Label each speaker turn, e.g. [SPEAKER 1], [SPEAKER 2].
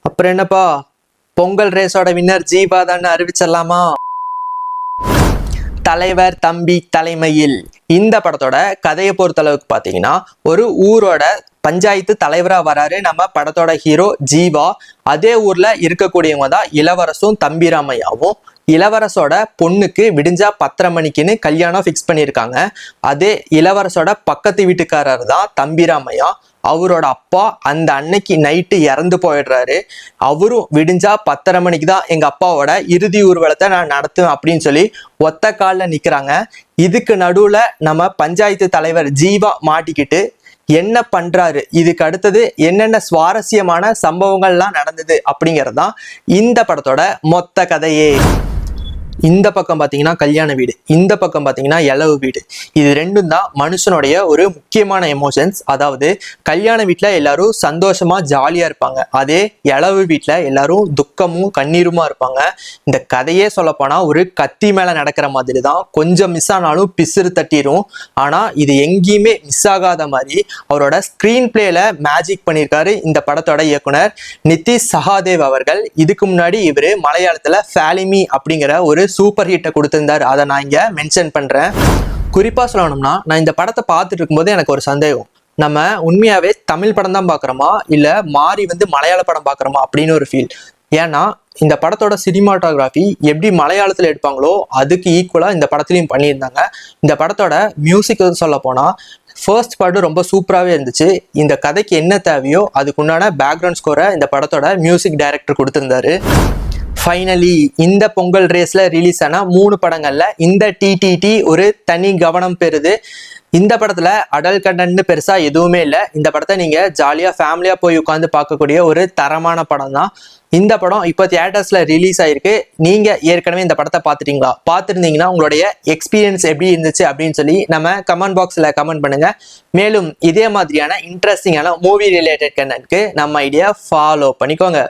[SPEAKER 1] அப்புறம் என்னப்பா, பொங்கல் ரேஸோட வின்னர் ஜீவா தான் அறிவிச்சிடலாமா? தலைவர் தம்பி தலைமையில் இந்த படத்தோட கதையை பொறுத்த அளவுக்கு பாத்தீங்கன்னா, ஒரு ஊரோட பஞ்சாயத்து தலைவரா வராரு நம்ம படத்தோட ஹீரோ ஜீவா. அதே ஊர்ல இருக்கக்கூடியவங்க தான் இளவரசும் தம்பிராமையாவும். இளவரசோட பொண்ணுக்கு விடிஞ்சா 10:30 மணிக்குன்னு கல்யாணம் ஃபிக்ஸ் பண்ணியிருக்காங்க. அதே இளவரசோட பக்கத்து வீட்டுக்காரர் தான் தம்பிராமையா. அவரோட அப்பா அந்த அன்னைக்கு நைட்டு இறந்து போயிடுறாரு. அவரும் விடிஞ்சா 10:30 மணிக்கு தான் எங்க அப்பாவோட இறுதி ஊர்வலத்தை நான் நடத்துவேன் அப்படின்னு சொல்லி ஒத்த காலில் நிக்கிறாங்க. இதுக்கு நடுவுல நம்ம பஞ்சாயத்து தலைவர் ஜீவா மாட்டிக்கிட்டு என்ன பண்றாரு, இதுக்கு அடுத்தது என்னென்ன சுவாரஸ்யமான சம்பவங்கள்லாம் நடந்தது அப்படிங்கிறது தான் இந்த படத்தோட மொத்த கதையே. இந்த பக்கம் பார்த்தீங்கன்னா கல்யாண வீடு, இந்த பக்கம் பார்த்தீங்கன்னா இலவு வீடு. இது ரெண்டும் தான் மனுஷனுடைய ஒரு முக்கியமான எமோஷன்ஸ். அதாவது கல்யாண வீட்டில் எல்லாரும் சந்தோஷமா ஜாலியா இருப்பாங்க, அதே இலவு வீட்டில் எல்லாரும் துக்கமும் கண்ணீருமா இருப்பாங்க. இந்த கதையே சொல்லப்போனா ஒரு கத்தி மேல நடக்கிற மாதிரி தான். கொஞ்சம் மிஸ் ஆனாலும் பிசுறு தட்டிடும். ஆனா இது எங்கேயுமே மிஸ் ஆகாத மாதிரி அவரோட ஸ்கிரீன் பிளேல மேஜிக் பண்ணியிருக்காரு இந்த படத்தோட இயக்குனர் நிதிஷ் சகாதேவ் அவர்கள். இதுக்கு முன்னாடி இவரு மலையாளத்துல ஃபேலிமி அப்படிங்கிற ஒரு சூப்பர் ஹிட்டை கொடுத்திருந்தாரு. அதை நான் இங்க மென்ஷன் பண்றேன். குறிப்பா சொல்லணும்னா, நான் இந்த படத்தை பார்த்துட்டு இருக்கும்போது எனக்கு ஒரு சந்தேகம், நம்ம உண்மையாவே தமிழ் படம் தான் பாக்குறோமா இல்ல மாறி மலையாள படம் பாக்குறோமா அப்படின்னு ஒரு ஃபீல். ஏன்னா இந்த படத்தோட சினிமாட்டோகிராஃபி எப்படி மலையாளத்துல எடுப்பாங்களோ அதுக்கு ஈக்குவலா இந்த படத்துலையும் பண்ணியிருந்தாங்க. இந்த படத்தோட மியூசிக் சொல்ல போனா ஃபர்ஸ்ட் பார்ட்டு ரொம்ப சூப்பராகவே இருந்துச்சு. இந்த கதைக்கு என்ன தேவையோ அதுக்குண்டான பேக்ரவுண்ட் ஸ்கோரை இந்த படத்தோட மியூசிக் டைரக்டர் கொடுத்திருந்தாரு. ஃபைனலி இந்த பொங்கல் ரேஸ்ல ரிலீஸ் ஆன 3 படங்கள்ல இந்த டிடிடி ஒரு தனி கவனம் பெறுது. இந்த படத்துல அடல்ட் கண்டென்ட் பெருசா எதுவுமே இல்லை. இந்த படத்தை நீங்க ஜாலியா ஃபேமிலியா போய் உட்காந்து பார்க்கக்கூடிய ஒரு தரமான படம் தான். இந்த படம் இப்போ தியேட்டர்ஸ்ல ரிலீஸ் ஆயிருக்கு. நீங்க ஏற்கனவே இந்த படத்தை பார்த்துட்டீங்களா? பார்த்துருந்தீங்கன்னா உங்களுடைய எக்ஸ்பீரியன்ஸ் எப்படி இருந்துச்சு அப்படின்னு சொல்லி நம்ம கமெண்ட் பாக்ஸ்ல கமெண்ட் பண்ணுங்க. மேலும் இதே மாதிரியான இன்ட்ரெஸ்டிங்கான மூவி ரிலேட்டட் கண்டென்ட்க்கு நம்ம ஐடியா ஃபாலோ பண்ணிக்கோங்க.